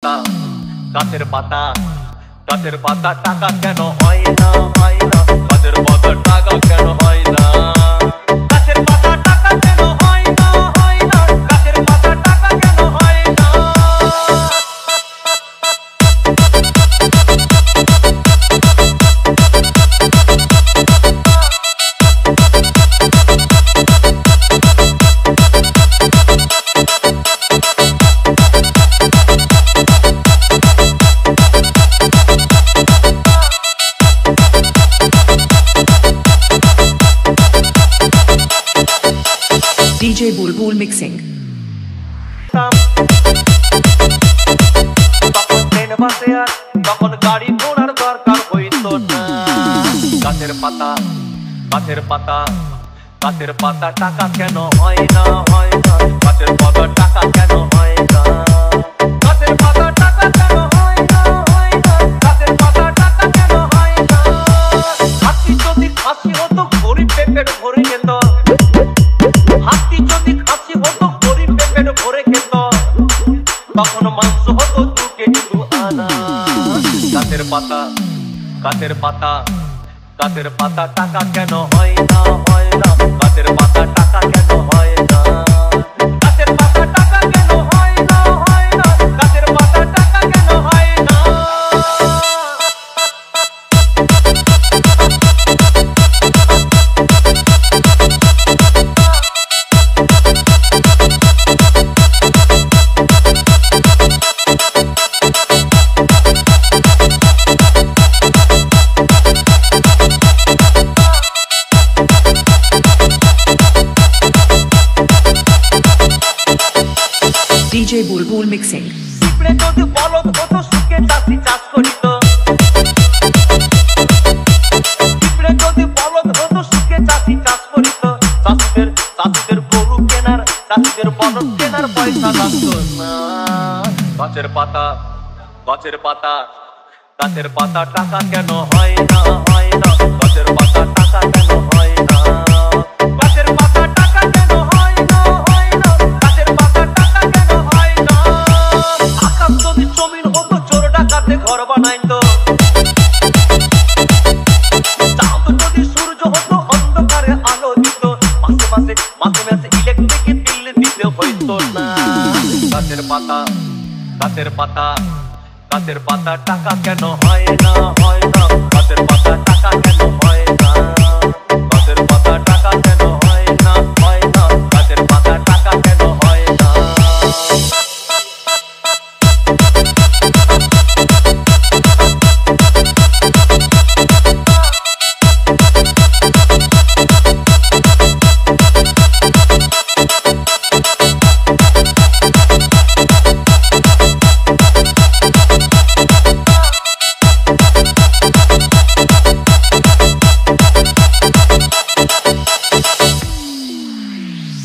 গাছের পাতা গাছের পাতা টাকা কেন হয় না গাছের পাতা টাকা কেন হয় না গাছের পাতা টাকা কেন হয় না গাছের পাতা টাকা কেন হয় না DJ Bulbul mixing. তখন ট্রেন বাসে আর তখন গাড়ি ঘোড়ার দরকার হইতো না গাছের পাতা গাছের পাতা গাছের পাতা টাকা কেন হয় না গাছের পাতা টাকা কেন হয় না গাছের পাতা টাকা কেন হয় না গাছের পাতা টাকা কেন হয় না হাতি যদি খাসি হতো গরিব পেটের ভরে যেত হাতি যদি খাসি হতো গরিব পেট ভরে খেত তখন মাংস হতো 2 কেজি 2 আনা গাছের পাতা গাছের পাতা গাছের পাতা টাকা কেন হয় না গাছের পাতা টাকা কেন হয় না গাছের পাতা টাকা কেন হয় না গাছের পাতা টাকা কেন হয় না DJ Bulbul mixing. পিঁপড়ে যদি বলদ হতো সুখে চাষি চাষ করিত পিঁপড়ে যদি বলদ হতো সুখে চাষি চাষ করিত চাষিদের গরু কেনার চাষিদের বলদ কেনার পয়সা লাগতো না গাছের পাতা গাছের পাতা গাছের পাতা টাকা কেন হয় না গাছের পাতা টাকা কেন হয় না গাছের পাতা টাকা কেন হয় না গাছের পাতা টাকা কেন হয় না আকাশ যদি জমিন হতো চোর ডাকাতে ঘর বানাইতো চাঁদ যদি সূর্য হতো অন্ধকারে আলো দিত মাসে মাসে ইলেকট্রিক বিল দিতে হইতো না গাছের পাতা গাছের পাতা গাছের পাতা টাকা কেন হয় না গাছের পাতা টাকা কেন হয় না গাছের পাতা টাকা কেন হয় না গাছের পাতা টাকা কেন হয় না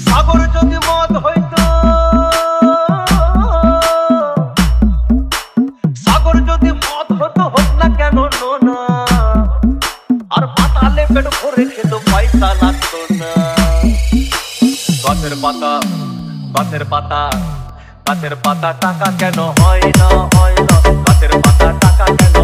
সাগর যদি মদ হইতো সাগর যদি মদ হতো হোক না কেন নোনা আর পাতালে পেট ভরে খেত পয়সা লাগতো না গাছের পাতা গাছের পাতা গাছের পাতা টাকা কেন হয় না গাছের পাতা টাকা কেন